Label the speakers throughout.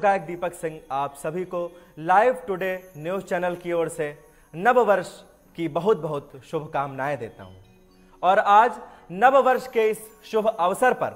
Speaker 1: गायक दीपक सिंह आप सभी को लाइव टुडे न्यूज़ चैनल की ओर से नव वर्ष की बहुत बहुत शुभकामनाएं देता हूं। और आज नव वर्ष के इस शुभ अवसर पर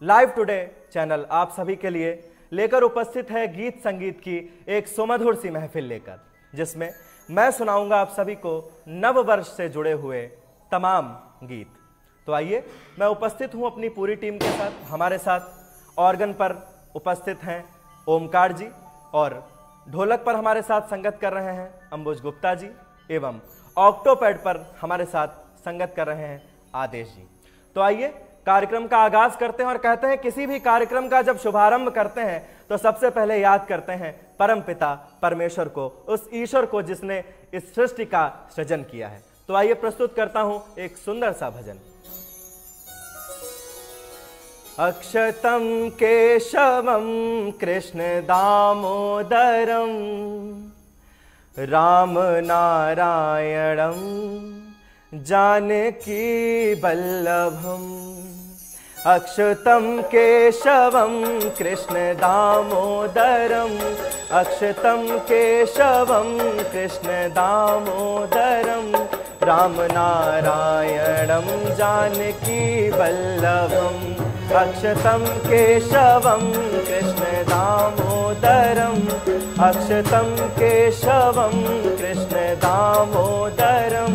Speaker 1: लाइव टुडे चैनल आप सभी के लिए लेकर उपस्थित है गीत संगीत की एक सुमधुर सी महफिल लेकर, जिसमें मैं सुनाऊंगा आप सभी को नव वर्ष से जुड़े हुए तमाम गीत। तो आइए, मैं उपस्थित हूं अपनी पूरी टीम के साथ। हमारे साथ ऑर्गन पर उपस्थित हैं ओमकार जी और ढोलक पर हमारे साथ संगत कर रहे हैं अंबुज गुप्ता जी, एवं ऑक्टोपैड पर हमारे साथ संगत कर रहे हैं आदेश जी। तो आइए कार्यक्रम का आगाज करते हैं। और कहते हैं किसी भी कार्यक्रम का जब शुभारंभ करते हैं तो सबसे पहले याद करते हैं परम पिता परमेश्वर को, उस ईश्वर को जिसने इस सृष्टि का सृजन किया है। तो आइए प्रस्तुत करता हूं एक सुंदर सा भजन। अक्षतं केशवं कृष्ण दामोदरं राम नारायणं जानकी वल्लभम्। अक्षतं केशवं कृष्ण दामोदरम् अक्षतं केशवं कृष्ण दामोदरं राम नारायणं जानकी वल्लभम्। अक्षतं केशवं कृष्ण दामोदरम् अक्षतं केशवं कृष्ण दामोदरं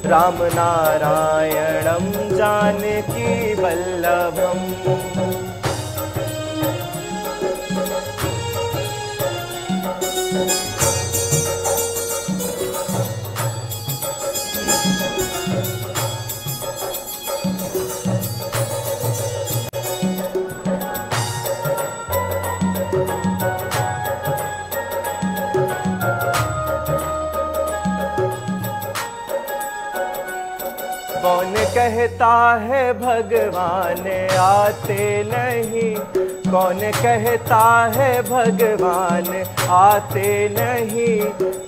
Speaker 1: राम नारायणं जानकी वल्लभम्। कौन कहता है भगवान आते नहीं, कौन कहता है भगवान आते नहीं,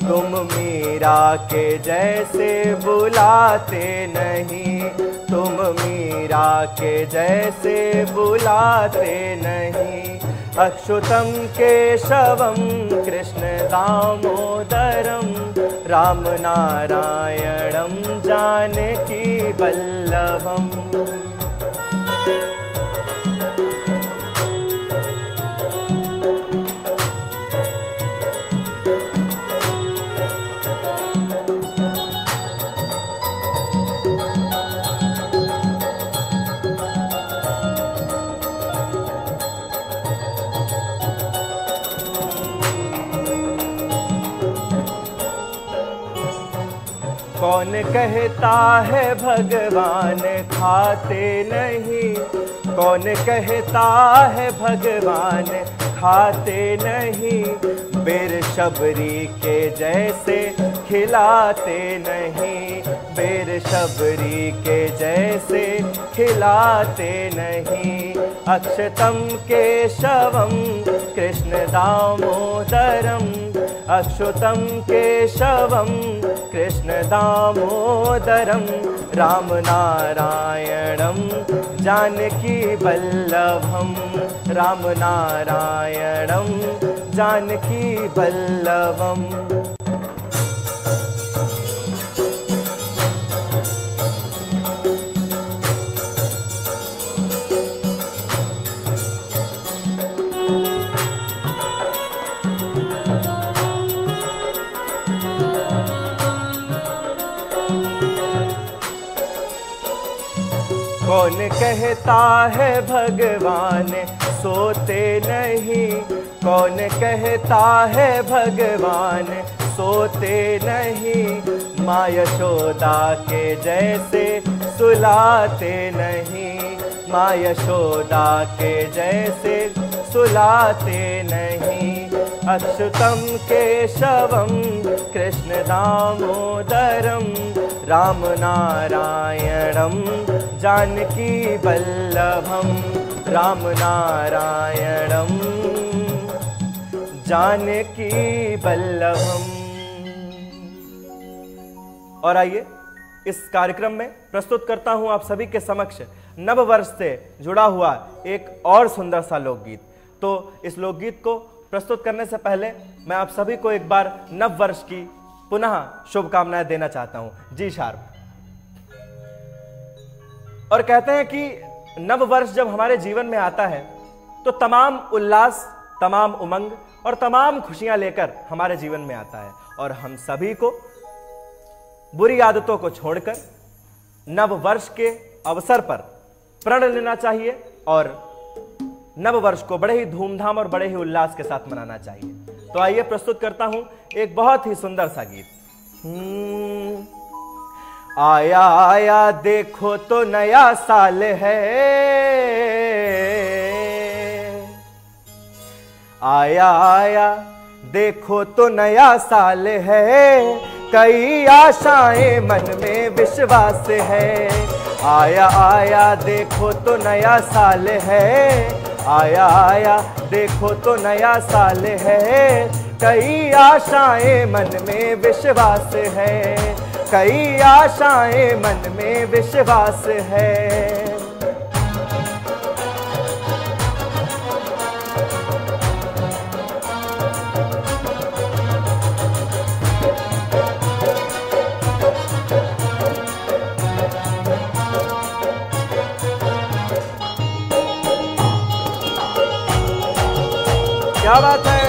Speaker 1: तुम मीरा के जैसे बुलाते नहीं, तुम मीरा के जैसे बुलाते नहीं। अक्षुतं केशवं कृष्ण दामोदरं राम नारायणं जानकी वल्लभम्। कौन कहता है भगवान खाते नहीं, कौन कहता है भगवान खाते नहीं, बेर शबरी के जैसे खिलाते नहीं, बेर शबरी के जैसे खिलाते नहीं। अक्षतं केशवं कृष्ण दामोदरम् अक्षुतं केशवं कृष्ण दामोदरं राम नारायणं जानकी वल्लभम्। राम नारायणं जानकी वल्लभम्। कौन कहता है भगवान सोते नहीं, कौन कहता है भगवान सोते नहीं, माँ यशोदा के जैसे सुलाते नहीं, माँ यशोदा के जैसे सुलाते नहीं। अक्षुतं केशवं कृष्ण दामोदरं राम नारायणं जानकी वल्लभम्। राम नारायणं जानकी वल्लभम्। और आइए इस कार्यक्रम में प्रस्तुत करता हूं आप सभी के समक्ष नव वर्ष से जुड़ा हुआ एक और सुंदर सा लोकगीत। तो इस लोकगीत को प्रस्तुत करने से पहले मैं आप सभी को एक बार नव वर्ष की पुनः शुभकामनाएं देना चाहता हूं। G sharp. और कहते हैं कि नव वर्ष जब हमारे जीवन में आता है तो तमाम उल्लास, तमाम उमंग और तमाम खुशियां लेकर हमारे जीवन में आता है, और हम सभी को बुरी आदतों को छोड़कर नव वर्ष के अवसर पर प्रण लेना चाहिए और नव वर्ष को बड़े ही धूमधाम और बड़े ही उल्लास के साथ मनाना चाहिए। तो आइए प्रस्तुत करता हूं एक बहुत ही सुंदर सा गीत। आया आया देखो तो नया साल है, आया आया देखो तो नया साल है, कई आशाएं मन में विश्वास है। आया आया देखो तो नया साल है, आया आया देखो तो नया साल है, कई आशाएं मन में विश्वास है, कई आशाएं मन में विश्वास है। क्या बात है।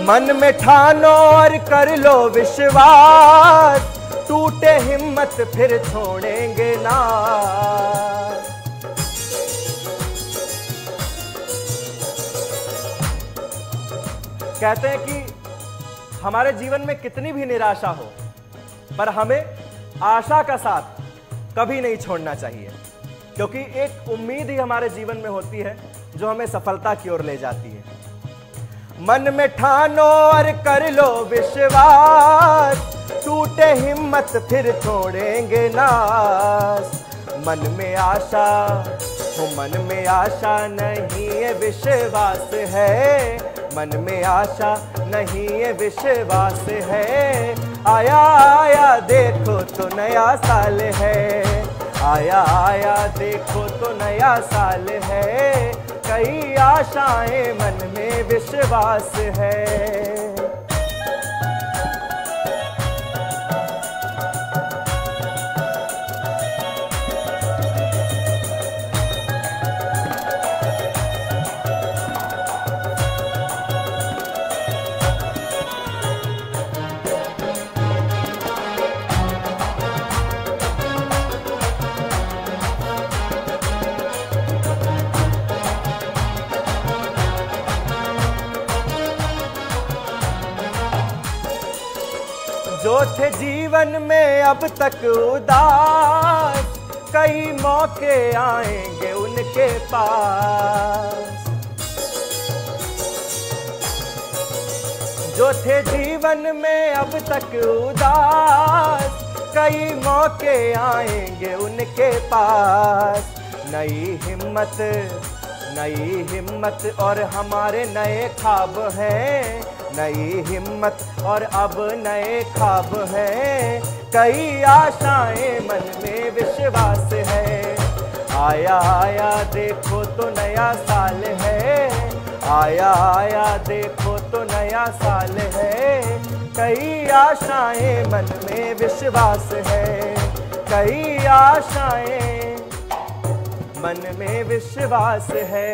Speaker 1: मन में ठानो और कर लो विश्वास, टूटे हिम्मत फिर छोड़ेंगे ना। कहते हैं कि हमारे जीवन में कितनी भी निराशा हो, पर हमें आशा का साथ कभी नहीं छोड़ना चाहिए, क्योंकि एक उम्मीद ही हमारे जीवन में होती है जो हमें सफलता की ओर ले जाती है। मन में ठानो और कर लो विश्वास, टूटे हिम्मत फिर छोड़ेंगे नास। मन में आशा हो, मन में आशा नहीं है विश्वास है, मन में आशा नहीं है विश्वास है। आया आया देखो तो नया साल है, आया आया देखो तो नया साल है, कई आशाएं मन में विश्वास है। जो थे जीवन में अब तक उदास, कई मौके आएंगे उनके पास। जो थे जीवन में अब तक उदास, कई मौके आएंगे उनके पास। नई हिम्मत और हमारे नए ख्वाब हैं, नई हिम्मत और अब नए ख्वाब हैं, कई आशाएं मन में विश्वास है। आया आया देखो तो नया साल है, आया आया देखो तो नया साल है, कई आशाएं मन में विश्वास है, कई आशाएं मन में विश्वास है।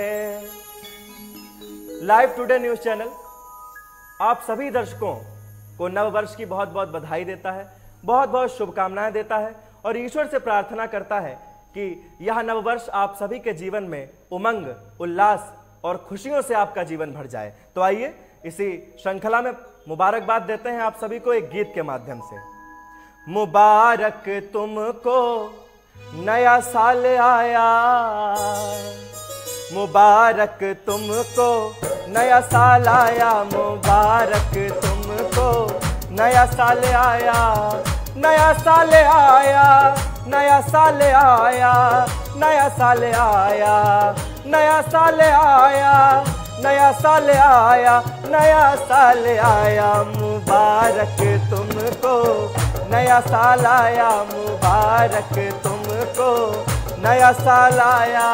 Speaker 1: लाइव टुडे न्यूज चैनल आप सभी दर्शकों को नव वर्ष की बहुत बहुत बधाई देता है, बहुत बहुत शुभकामनाएं देता है और ईश्वर से प्रार्थना करता है कि यह नव वर्ष आप सभी के जीवन में उमंग, उल्लास और खुशियों से आपका जीवन भर जाए। तो आइए इसी श्रृंखला में मुबारकबाद देते हैं आप सभी को एक गीत के माध्यम से। मुबारक तुमको नया साल आया, मुबारक तुमको नया साल आया, मुबारक तुमको नया साल आया, नया साल आया, नया साल आया, नया साल आया, नया साल आया, नया साल आया, नया साल आया। मुबारक तुमको नया साल आया मुबारक तुमको, नया साल आया।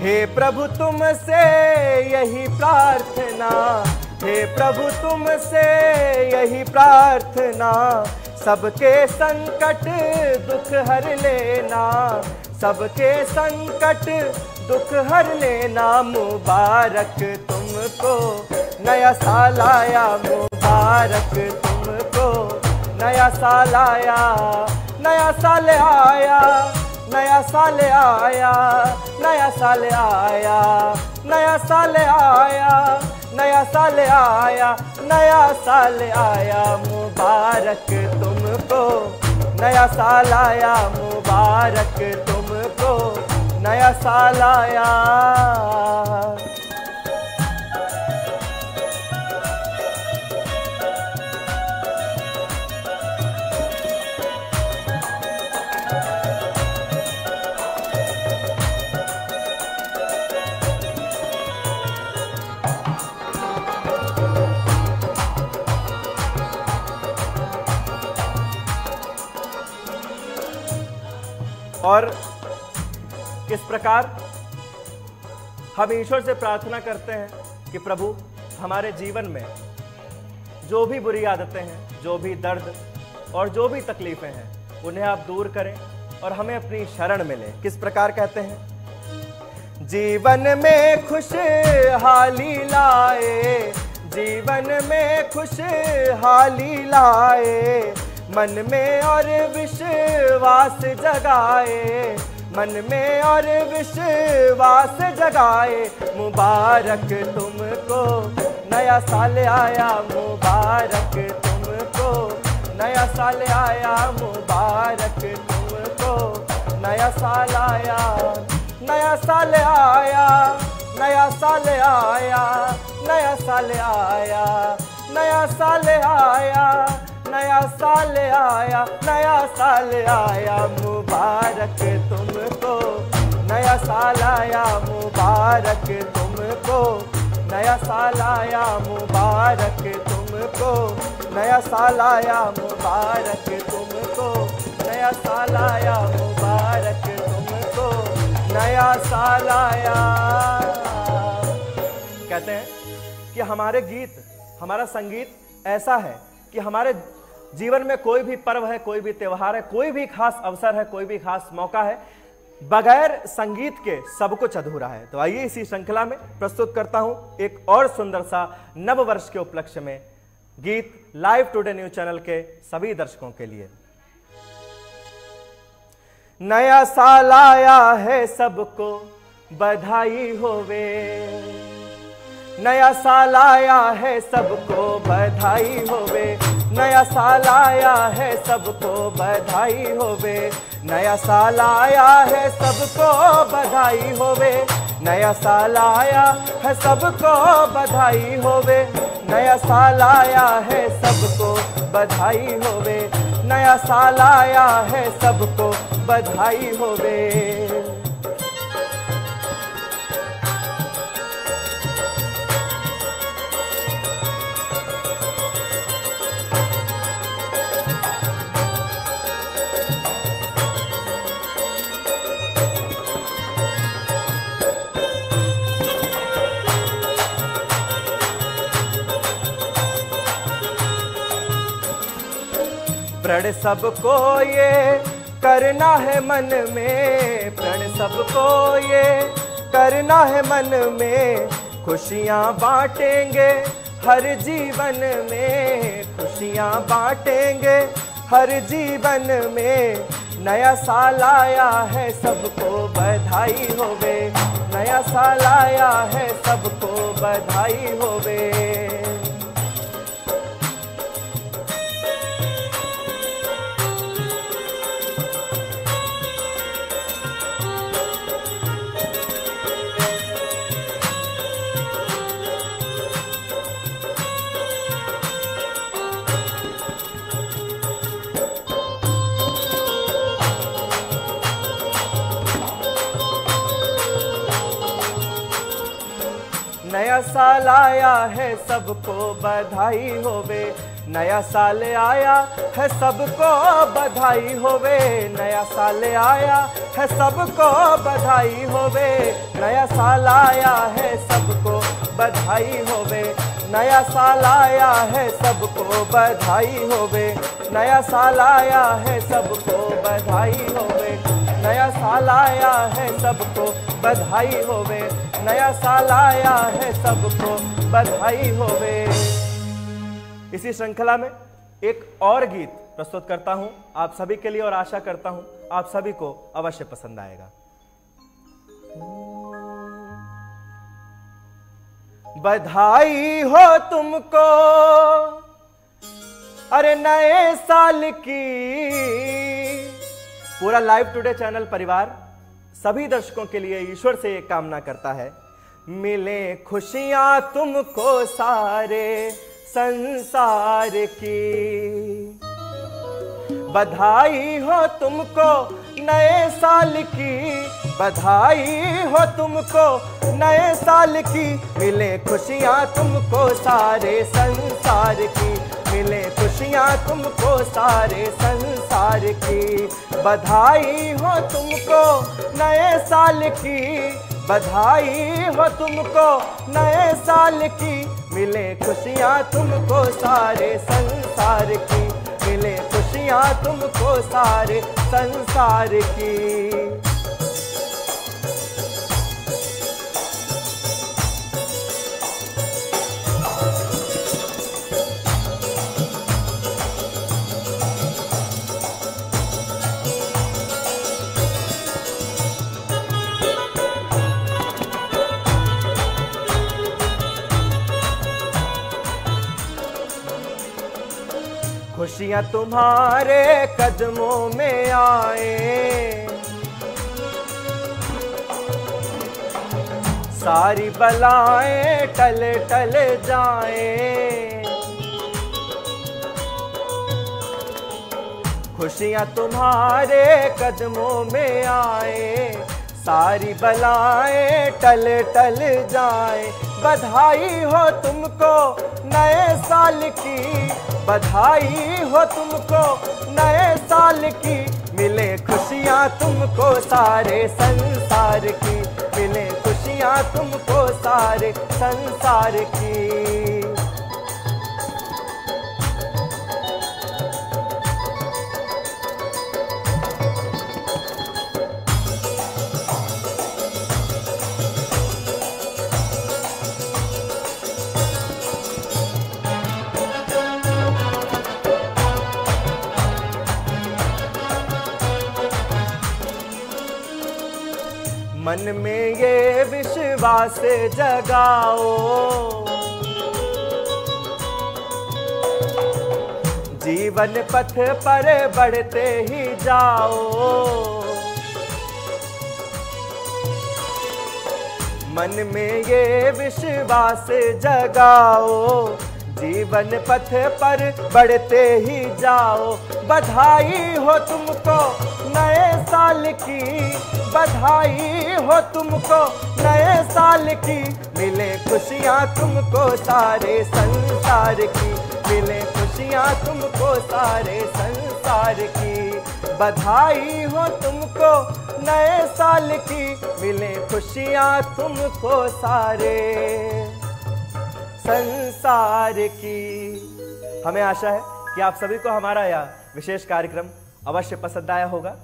Speaker 1: हे प्रभु तुमसे यही प्रार्थना, हे प्रभु तुमसे यही प्रार्थना, सबके संकट दुख हर लेना, सबके संकट दुख हर लेना। मुबारक तुमको, नया साल आया मुबारक तुमको, नया साल आया, नया साल आया, नया साल आया, नया साल आया, नया साल आया, नया साल आया, नया साल आया। मुबारक तुमको, नया साल आया मुबारक तुमको, नया साल आया। और किस प्रकार हम ईश्वर से प्रार्थना करते हैं कि प्रभु हमारे जीवन में जो भी बुरी आदतें हैं, जो भी दर्द और जो भी तकलीफें हैं, उन्हें आप दूर करें और हमें अपनी शरण में लें। किस प्रकार कहते हैं? जीवन में खुशहाली लाए, जीवन में खुशहाली लाए, मन में और विश्वास जगाए, मन में और विश्वास जगाए। मुबारक तुमको, नया साल आया मुबारक तुमको, नया साल आया मुबारक तुमको, नया साल आया, नया साल आया, नया साल आया, नया साल आया, नया साल आया, नया साल आया, नया साल आया। मुबारक तुमको, नया साल आया मुबारक तुमको, नया साल आया मुबारक तुमको, नया साल आया मुबारक तुमको, नया साल आया मुबारक तुमको, नया साल आया। कहते हैं कि हमारे गीत, हमारा संगीत ऐसा है कि हमारे जीवन में कोई भी पर्व है, कोई भी त्योहार है, कोई भी खास अवसर है, कोई भी खास मौका है, बगैर संगीत के सब कुछ अधूरा है। तो आइए इसी श्रृंखला में प्रस्तुत करता हूं एक और सुंदर सा नव वर्ष के उपलक्ष्य में गीत लाइव टुडे न्यूज चैनल के सभी दर्शकों के लिए। नया साल आया है सबको बधाई होवे, नया साल आया है सबको बधाई होवे, नया साल आया है सबको बधाई होवे, नया साल आया है सबको बधाई होवे, नया साल आया है सबको बधाई होवे, नया साल आया है सबको बधाई होवे, नया साल आया है सबको बधाई होवे। प्रण सबको ये करना है मन में, प्रण सबको ये करना है मन में, खुशियाँ बांटेंगे हर जीवन में, खुशियाँ बांटेंगे हर जीवन में। नया साल आया है सबको बधाई होवे, नया साल आया है सबको बधाई होवे। नया साल आया है सबको बधाई होवे, नया साल आया है सबको बधाई होवे, नया साल आया है सबको बधाई होवे, नया साल आया है सबको बधाई होवे, नया साल आया है सबको बधाई होवे, नया साल आया है सबको बधाई होवे, नया साल आया है सबको बधाई होवे, नया साल आया है सबको बधाई होवे। इसी श्रृंखला में एक और गीत प्रस्तुत करता हूं आप सभी के लिए और आशा करता हूं आप सभी को अवश्य पसंद आएगा। बधाई हो तुमको अरे नए साल की। पूरा लाइव टुडे चैनल परिवार सभी दर्शकों के लिए ईश्वर से एक कामना करता है, मिले खुशियां तुमको सारे संसार की। बधाई हो तुमको नए साल की, बधाई हो तुमको नए साल की, मिले खुशियां तुमको सारे संसार की, मिले खुशियां तुमको सारे संसार की। बधाई हो तुमको नए साल की, बधाई हो तुमको नए साल की, मिले खुशियां तुमको सारे संसार की, मिले खुशियां तुमको सारे संसार की। खुशियां तुम्हारे कदमों में आए, सारी बलाएं टल टल जाएं। खुशियां तुम्हारे कदमों में आए, सारी बलाएं टल टल जाएं। बधाई हो तुमको नए साल की, बधाई हो तुमको नए साल की, मिले खुशियां तुमको सारे संसार की, मिले खुशियां तुमको सारे संसार की। मन में ये विश्वास जगाओ, जीवन पथ पर बढ़ते ही जाओ। मन में ये विश्वास जगाओ, जीवन पथ पर बढ़ते ही जाओ। बधाई हो तुमको नए साल की, बधाई हो तुमको नए साल की, मिले खुशियां तुमको सारे संसार की, मिले खुशियां तुमको सारे संसार की। बधाई हो तुमको नए साल की, मिले खुशियां तुमको सारे संसार की। हमें आशा है कि आप सभी को हमारा यह विशेष कार्यक्रम अवश्य पसंद आया होगा।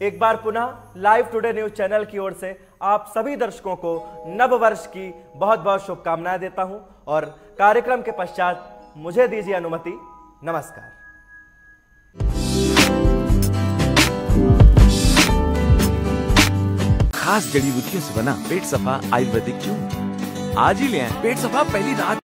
Speaker 1: एक बार पुनः लाइव टुडे न्यूज चैनल की ओर से आप सभी दर्शकों को नव वर्ष की बहुत बहुत शुभकामनाएं देता हूं और कार्यक्रम के पश्चात मुझे दीजिए अनुमति। नमस्कार।
Speaker 2: खास जड़ी बूटियों से बना पेट सफा आयुर्वेदिक चूर्ण आज ही ले आएं। पेट सफा पहली रात